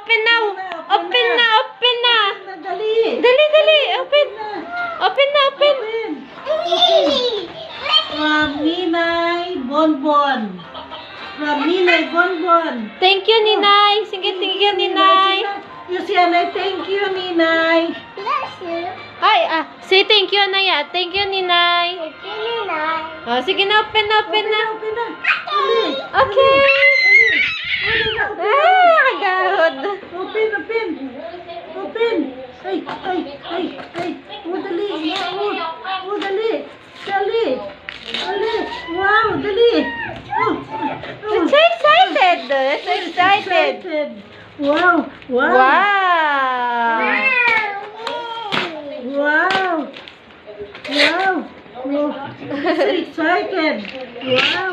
open now. Open na, open na. Dali. Dali, dali. Open. Open na, open. From Ninay Bonbon. From Ninay Bonbon. Thank you, Ninay. Sige, thank you, Ninay. You see, Anay, thank you, Ninay. Ay, say thank you, Anaya. Thank you, Ninay. Oh, sige na, open na, open na. Open na. Dali. Okay. Ah, agad. Open, open. Open. Ay. Oh, dali. Oh, dali. Dali. Dali. Wow, dali. Oh. I'm so excited. So excited. Wow. Wow. Wow. Wow. Wow. So excited. Wow.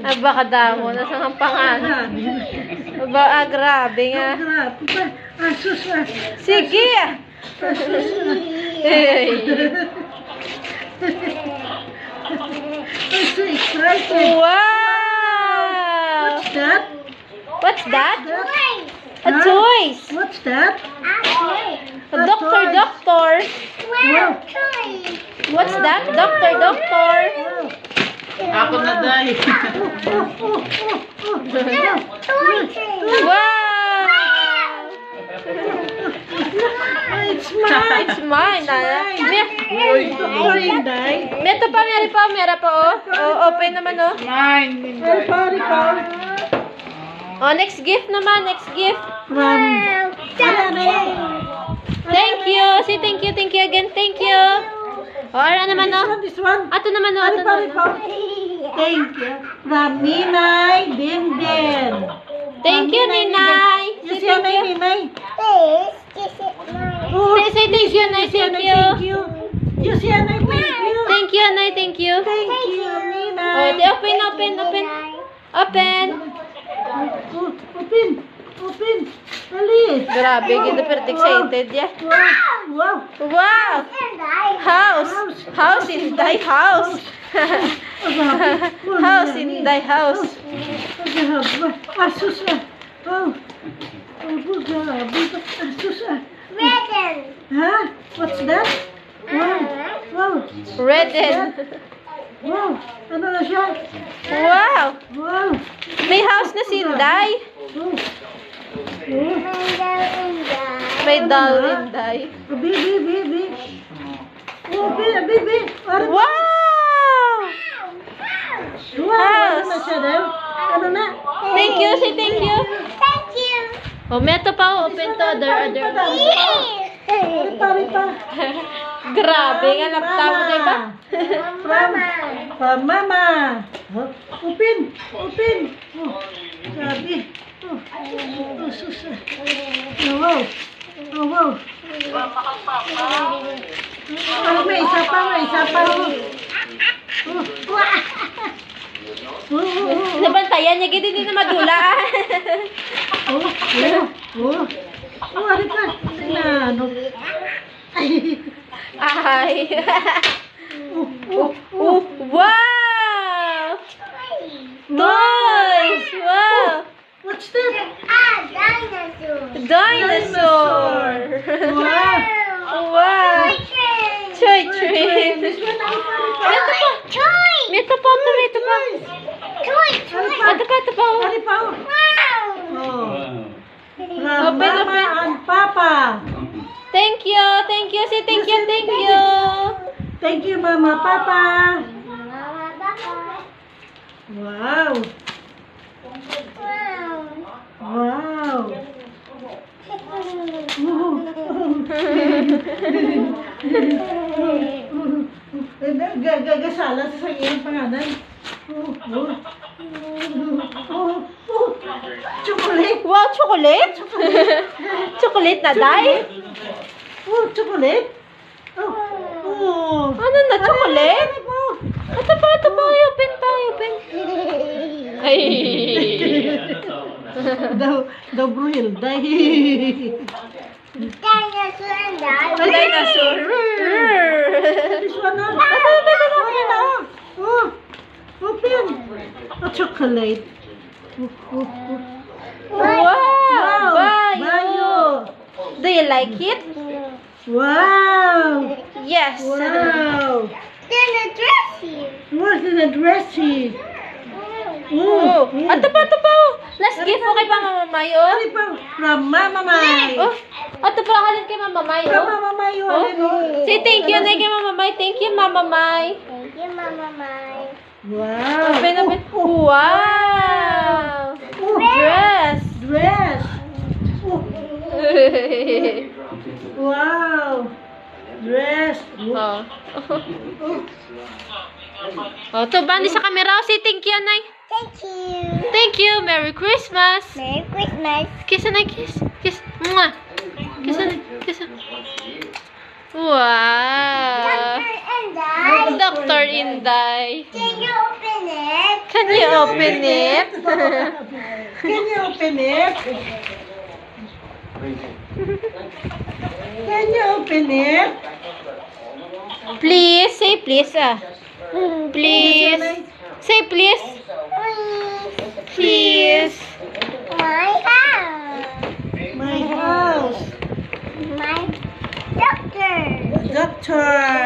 Aba, kadamo. Nasaan ang pangalan? Aba, grabe nga. Asus. Sige. Asus. I'm so excited. Wow. What's that? What's that? A Huh? toys. What's that? A doctor. Wow. What's that? Doctor. Ako na dahil. Wow. It's mine. It's mine. Doctor Inday. Meron pa, meron pa, oh. Oh, open naman, oh. Rico. Oh, next gift naman, next gift. Thank you. Say thank you again. Thank you. Oh, ano naman, oh. This one. Ato naman, oh. Ato naman. Thank you. From Ninay Dinden. Thank you, Ninay. You Say see thank you. Ninay? Say thank you, Nay. Thank you. Thank you. You see Ninay? Thank you. Thank you, Nay. Thank you. Thank you, Oh, Ninay. open. Open. Open. Dali. Grabe, ganda pero excited, yeah. Wow. Wow. House in thy house. House in thy house. Asus. Oh. Grabe. Asus. Huh? What's that? Wow. Redden. Wow. Ano na siya? Wow. Wow. May house na si Inday. Oh. May doll Inday. Baby. Oh, baby. Wow. Wow. Ano na siya daw? Ano na? Thank you. Say thank you. Oh, meto pa. Open to other. Ripa. Grabe nga. Laptop mo, diba? From Mama. Open. Oh, sabi. Oh, sus. Wow. Oh, may isa pa. Nabantayan niya. Ghindi din na madula. Ano ka? Ano? Ay. Wow! Toys! Wow! What's that? Dinosaur! Wow! Choy train! Ito pa. Ito pa. From Mama and Papa. Thank you. Say thank you. Thank you, Mama, Papa. Wow. Gagasala sa iyong pangalan. Chocolate. Wow, chocolate? Chocolate na, Day? Chocolate. Oh. Ano na, chocolate? Ito pa. Open. Ay. Daw bruhil. Dinosaur. This one na. Open. Chocolate. Wow. Bye. you like it? Wow! Yes. Wow! Then the dressy. What's in the dressy? Oh, ato pa. Last gift ko kay Mama May, oh. Ano pa? From Mama May. Oh, ato pa halin kay Mama May, From oh. Mama May. Oh. Say thank you na kay Mama May. Thank you, Mama May. Thank you, Mama Mai. Wow. Open. Wow. Dress. Dress. Wow. Dress. Oh. Oh, to bandi sa camera. Say thank you, Nay. Thank you. Thank you. Merry Christmas. Merry Christmas. Kiss, Nay. Kiss. Mwah. Kiss. Wow. Dr. Dr. Inday. Inday. Can you open it? Can you open it? Can you open it? Can you open it? Please. Say please, Please. Say please. Please. My house. My house. My doctor. Doctor.